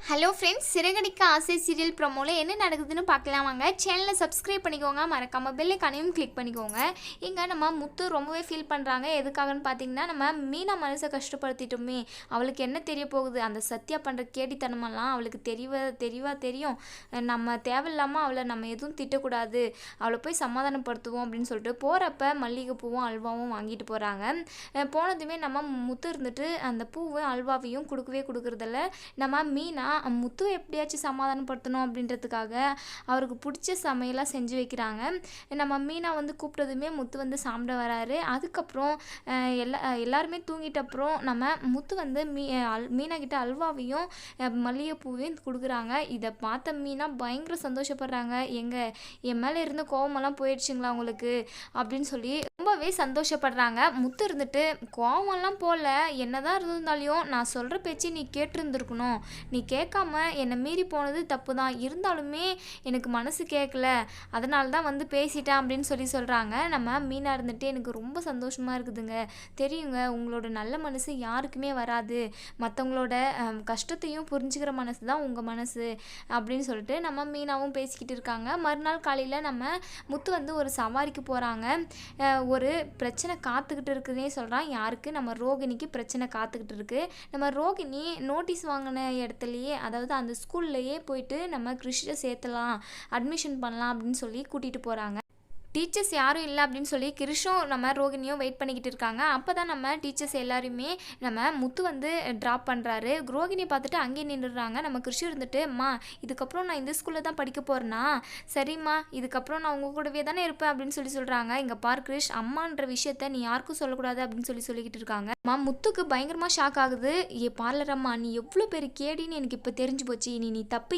Hello friends, Siragadikka ஆசை serial ப்ரோமோவில் என்ன நடக்குதுன்னு பார்க்கலாம் வாங்க. சேனலை சப்ஸ்கிரைப் பண்ணிக்கோங்க, மறக்காமல் பெல் ஐகானையும் கிளிக் பண்ணிக்கோங்க. இங்கே நம்ம முத்து ரொம்பவே ஃபீல் பண்ணுறாங்க. எதுக்காகன்னு பார்த்தீங்கன்னா, நம்ம மீனா மனசை கஷ்டப்படுத்திட்டோமே, அவளுக்கு என்ன தெரிய போகுது, அந்த சத்யா பண்ணுற கேடித்தனமெல்லாம் அவளுக்கு தெரியும். நம்ம தேவையில்லாமல் அவளை நம்ம எதுவும் திட்டக்கூடாது, அவளை போய் சமாதானப்படுத்துவோம் அப்படின்னு சொல்லிட்டு போகிறப்ப மல்லிகைப்பூவும் அல்வாவும் வாங்கிட்டு போகிறாங்க. போனதுமே நம்ம முத்து இருந்துட்டு அந்த பூவும் அல்வாவையும் கொடுக்குறதில்ல. நம்ம மீனா முத்து எப்படியாச்சும் சமாதானப்படுத்தணும் அப்படின்றதுக்காக அவருக்கு பிடிச்ச சமையலாக செஞ்சு வைக்கிறாங்க. நம்ம மீனா வந்து கூப்பிட்டதுமே முத்து வந்து சாப்பிட வராரு. அதுக்கப்புறம் எல்லாருமே தூங்கிட்டப்புறம் நம்ம முத்து வந்து மீனா கிட்ட அல்வாவையும் மல்லிகைப்பூவையும் கொடுக்குறாங்க. இதை பார்த்த மீனா பயங்கர சந்தோஷப்படுறாங்க. என் மேலே இருந்த கோவமெல்லாம் போயிடுச்சுங்களா உங்களுக்கு அப்படின்னு சொல்லி ரொம்பவே சந்தோஷப்படுறாங்க. முத்து இருந்துட்டு கோவமெல்லாம் போல, என்னதான் இருந்தாலையும் நான் சொல்கிற பேச்சு நீ கேட்டிருந்துருக்கணும், நீ கேட்காம என்னை மீறி போனது தப்பு தான், இருந்தாலுமே எனக்கு மனசு கேட்கல, அதனால தான் வந்து பேசிட்டேன் அப்படின்னு சொல்கிறாங்க. நம்ம மீனா இருந்துட்டு எனக்கு ரொம்ப சந்தோஷமாக இருக்குதுங்க, தெரியுங்க உங்களோட நல்ல மனசு யாருக்குமே வராது, மற்றவங்களோட கஷ்டத்தையும் புரிஞ்சுக்கிற மனசு தான் உங்கள் மனசு அப்படின்னு சொல்லிட்டு நம்ம மீனாவும் பேசிக்கிட்டு இருக்காங்க. மறுநாள் காலையில் நம்ம முத்து வந்து ஒரு சவாரிக்கு போகிறாங்க. ஒரு பிரச்சனை காத்துக்கிட்டு இருக்குதுன்னே சொல்கிறான். யாருக்கு? நம்ம ரோகிணிக்கு பிரச்சனை காத்துக்கிட்டு இருக்கு. நம்ம ரோகிணி நோட்டீஸ் வாங்கின இடத்துலையே, அதாவது அந்த ஸ்கூல்லையே போயிட்டு நம்ம கிறிஷை சேர்த்தலாம், அட்மிஷன் பண்ணலாம் அப்படின்னு சொல்லி கூட்டிகிட்டு போகிறாங்க. டீச்சர்ஸ் யாரும் இல்லை அப்படின்னு சொல்லி கிருஷும் நம்ம ரோகிணியும் வெயிட் பண்ணிக்கிட்டு இருக்காங்க. அப்போ தான் நம்ம டீச்சர்ஸ் எல்லாருமே நம்ம முத்து வந்து ட்ராப் பண்ணுறாரு. ரோகிணி பார்த்துட்டு அங்கேயே நின்றுடுறாங்க. நம்ம கிருஷு இருந்துட்டு, அம்மா இதுக்கப்புறம் நான் இந்த ஸ்கூலில் தான் படிக்க போகிறேன்னா, சரிம்மா இதுக்கப்புறம் நான் உங்கள் கூடவே தானே இருப்பேன் அப்படின்னு சொல்கிறாங்க. இங்கே பார் கிருஷ், அம்மான்ற விஷயத்த நீ யாருக்கும் சொல்லக்கூடாது அப்படின்னு சொல்லிக்கிட்டு இருக்காங்க. முத்துக்கு பயங்கரமாக ஷாக் ஆகுது. பார்லர் அம்மா, நீ எவ்வளோ பேர் கேடின்னு எனக்கு இப்போ தெரிஞ்சு போச்சு, நீ தப்பி